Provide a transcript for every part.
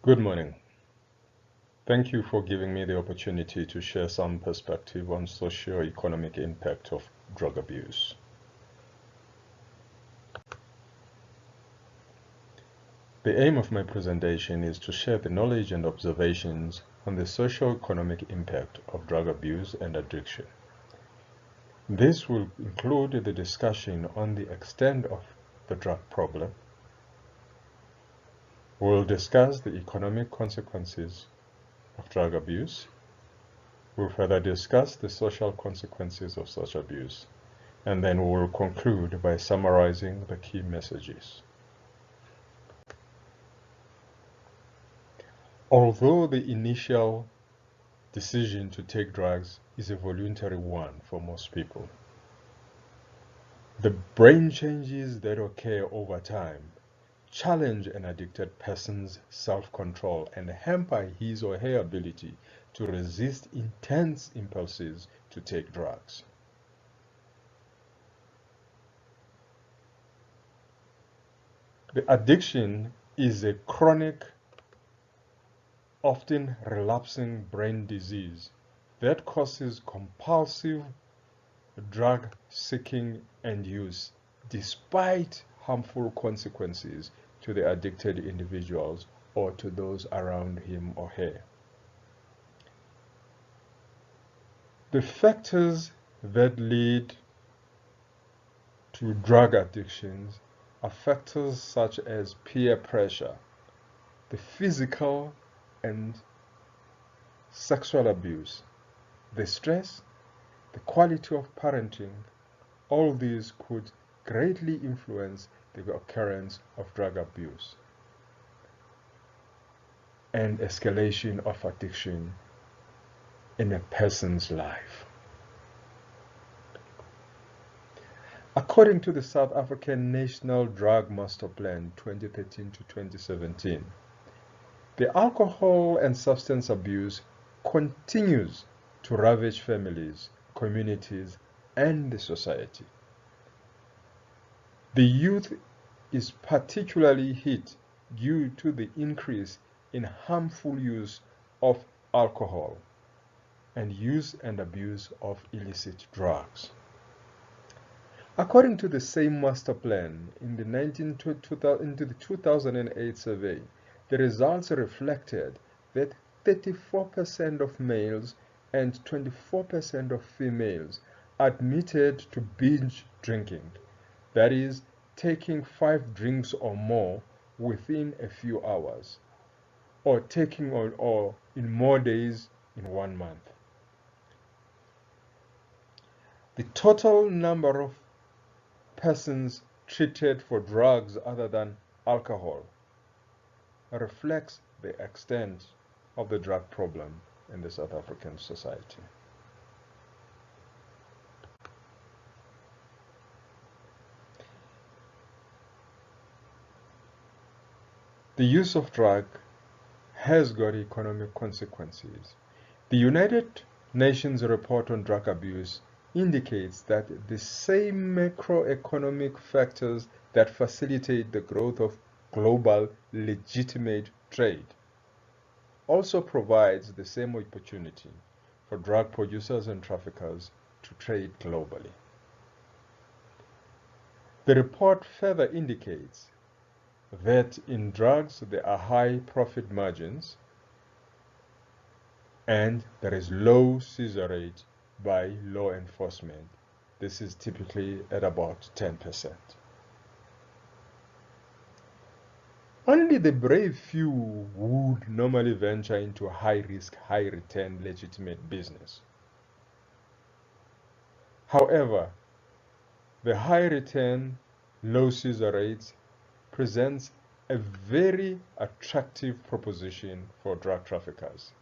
Good morning. Thank you for giving me the opportunity to share some perspective on socio-economic impact of drug abuse. The aim of my presentation is to share the knowledge and observations on the socio-economic impact of drug abuse and addiction. This will include the discussion on the extent of the drug problem. We'll discuss the economic consequences of drug abuse. We'll further discuss the social consequences of such abuse, and then we will conclude by summarizing the key messages. Although the initial decision to take drugs is a voluntary one for most people, the brain changes that occur over time challenge an addicted person's self-control and hamper his or her ability to resist intense impulses to take drugs. The addiction is a chronic, often relapsing brain disease that causes compulsive drug seeking and use despite harmful consequences to the addicted individuals or to those around him or her. The factors that lead to drug addictions are factors such as peer pressure, the physical and sexual abuse, the stress, the quality of parenting. All these could greatly influence the occurrence of drug abuse and escalation of addiction in a person's life. According to the South African National Drug Master Plan 2013 to 2017, the alcohol and substance abuse continues to ravage families, communities, and the society. The youth is particularly hit due to the increase in harmful use of alcohol and use and abuse of illicit drugs. According to the same master plan, in the 2008 survey, the results reflected that 34% of males and 24% of females admitted to binge drinking, that is, taking 5 drinks or more within a few hours, or taking or in more days in 1 month. The total number of persons treated for drugs other than alcohol reflects the extent of the drug problem in the South African society. The use of drug has got economic consequences. The United Nations report on drug abuse indicates that the same macroeconomic factors that facilitate the growth of global legitimate trade also provides the same opportunity for drug producers and traffickers to trade globally. The report further indicates that in drugs there are high profit margins and there is low seizure rate by law enforcement. This is typically at about 10%. Only the brave few would normally venture into high-risk, high-return legitimate business. However, the high-return, low seizure rates presents a very attractive proposition for drug traffickers.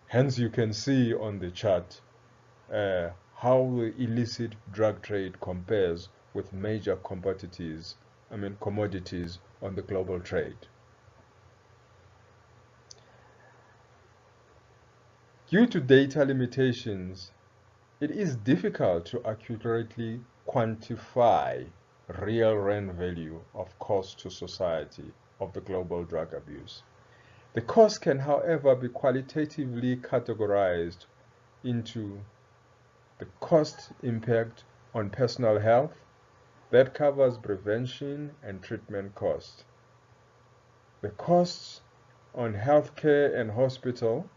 Hence, you can see on the chart how the illicit drug trade compares with major commodities on the global trade. Due to data limitations, it is difficult to accurately quantify real rand value of cost to society of the global drug abuse. The cost can, however, be qualitatively categorized into the cost impact on personal health, that covers prevention and treatment costs. The costs on healthcare and hospital,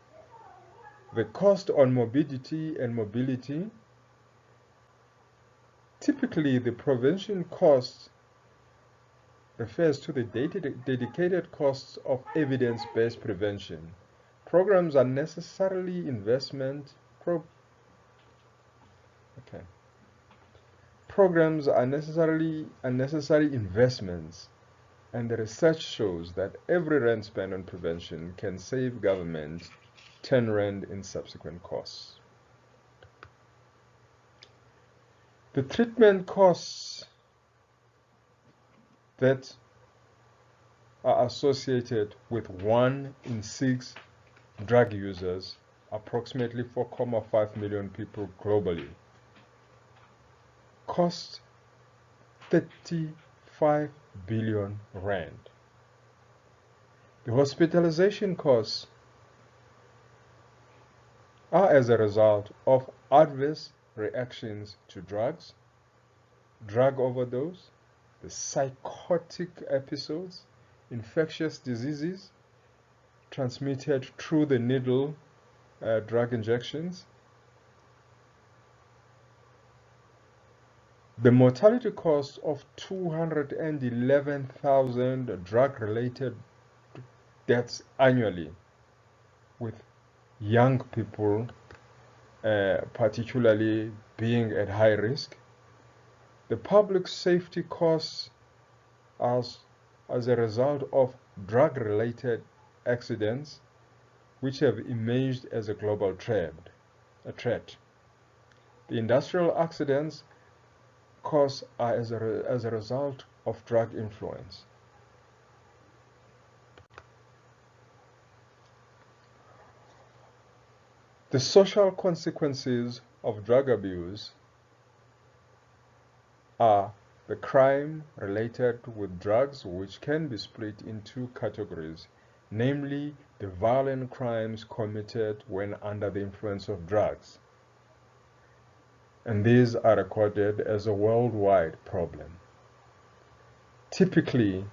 the cost on morbidity and mobility. Typically, the prevention cost refers to the dedicated costs of evidence-based prevention. Programs are necessarily Programs are necessary investments, and the research shows that every rand spent on prevention can save government 10 rand in subsequent costs. The treatment costs that are associated with 1 in 6 drug users, approximately 4.5 million people globally, cost 35 billion rand. The hospitalization costs are as a result of adverse reactions to drugs, drug overdose, the psychotic episodes, infectious diseases transmitted through the needle drug injections. The mortality cost of 211,000 drug-related deaths annually, with young people particularly being at high risk. The public safety costs as a result of drug-related accidents, which have emerged as a global threat. The industrial accidents costs are as a result of drug influence. The social consequences of drug abuse are the crime related with drugs, which can be split in 2 categories, namely the violent crimes committed when under the influence of drugs. And these are recorded as a worldwide problem. Typically,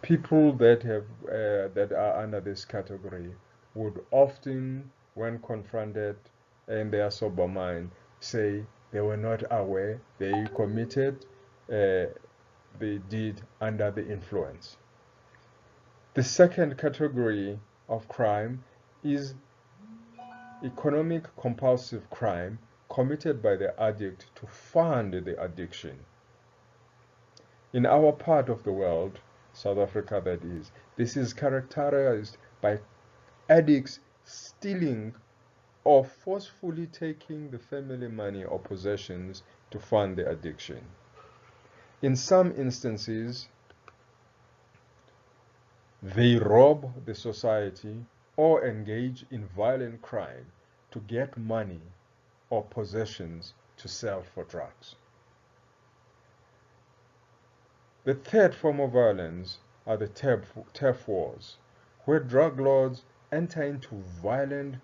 people that are under this category would often, when confronted in their sober mind, say they were not aware they committed the deed under the influence. The second category of crime is economic compulsive crime committed by the addict to fund the addiction. In our part of the world, South Africa that is, this is characterized by addicts stealing or forcefully taking the family money or possessions to fund the addiction. In some instances, they rob the society or engage in violent crime to get money or possessions to sell for drugs. The third form of violence are the turf wars, where drug lords enter into violent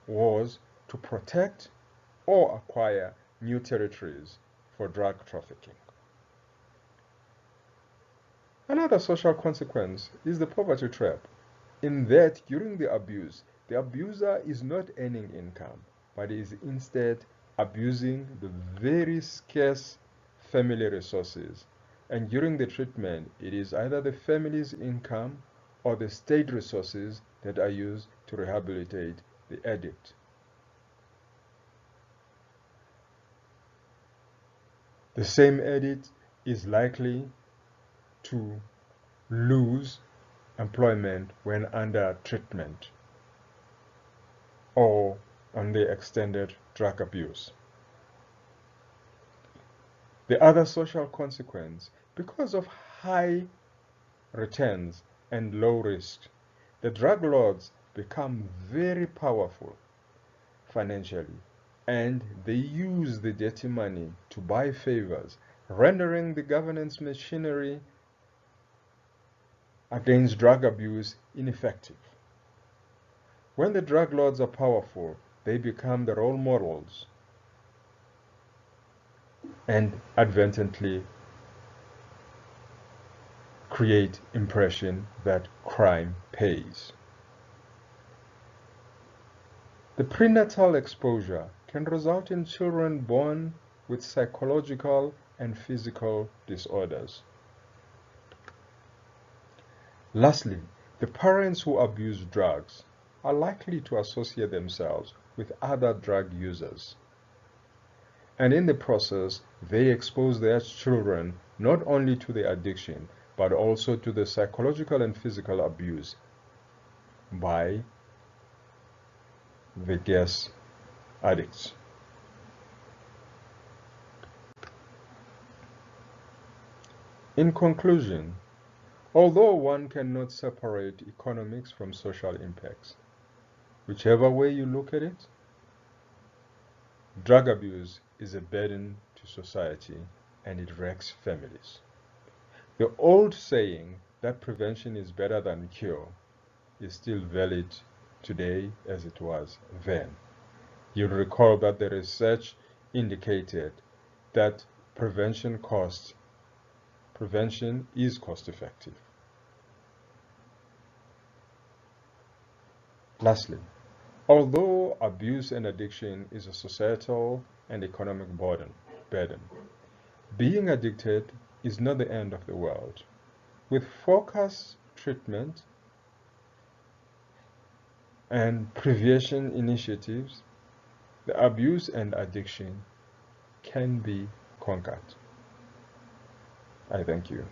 wars to protect or acquire new territories for drug trafficking. Another social consequence is the poverty trap, in that during the abuse, the abuser is not earning income, but is instead abusing the very scarce family resources. And during the treatment, it is either the family's income or the state resources that are used to rehabilitate the addict. The same addict is likely to lose employment when under treatment or under extended drug abuse. The other social consequence, because of high returns and low risk, the drug lords become very powerful financially, and they use the dirty money to buy favors, rendering the governance machinery against drug abuse ineffective. When the drug lords are powerful, they become the role models and advertently create impression that crime pays. The prenatal exposure can result in children born with psychological and physical disorders. Lastly, the parents who abuse drugs are likely to associate themselves with other drug users. And in the process, they expose their children not only to the addiction, but also to the psychological and physical abuse by the gas addicts. In conclusion, although one cannot separate economics from social impacts, whichever way you look at it, drug abuse is a burden to society and it wrecks families. The old saying that prevention is better than cure is still valid today as it was then. You'll recall that the research indicated that prevention is cost effective. Lastly, although abuse and addiction is a societal and economic burden, being addicted is not the end of the world. With focused treatment and prevention initiatives, the abuse and addiction can be conquered. I thank you.